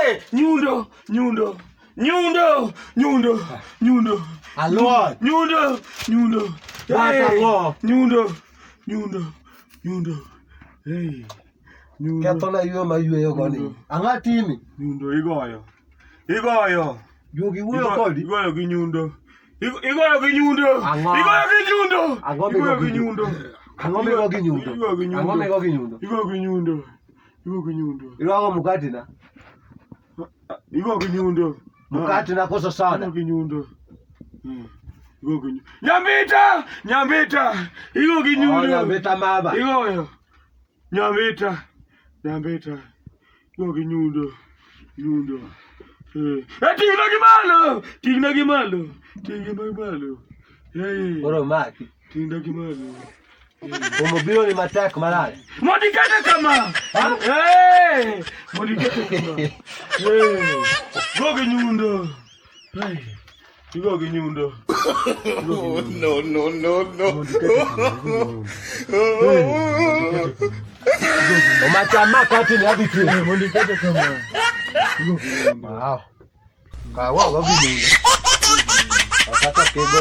Hey, nyundo. Alô. Nyundo. Alô. Nyundo. Hey. Nyundo. Ketona yo mayu yo goni. Anga timi. Nyundo igoyo. Yogi wuyo kodi. Igoyo gi nyundo. Igoyo gi nyundo. Angome go gi nyundo. Iwago mukati na. Igo gi nyundo. Mukati na kosa sana. Igo gi nyundo. Nyambita. Igo gi nyundo. Nyambita mama. Igoyo. Nyambita. Igo gi nyundo. Tingna gi malo. Hey. Oro maki. Tingna gi malo. Umobio ni matek malale. Mondikete kama. Hey. Hey. Igo gi nyundo. Hey. Igo gi nyundo. Omachama kwati ni habitu. Mondikete kama. Wow. Kawa wabi nyundo. Akata kego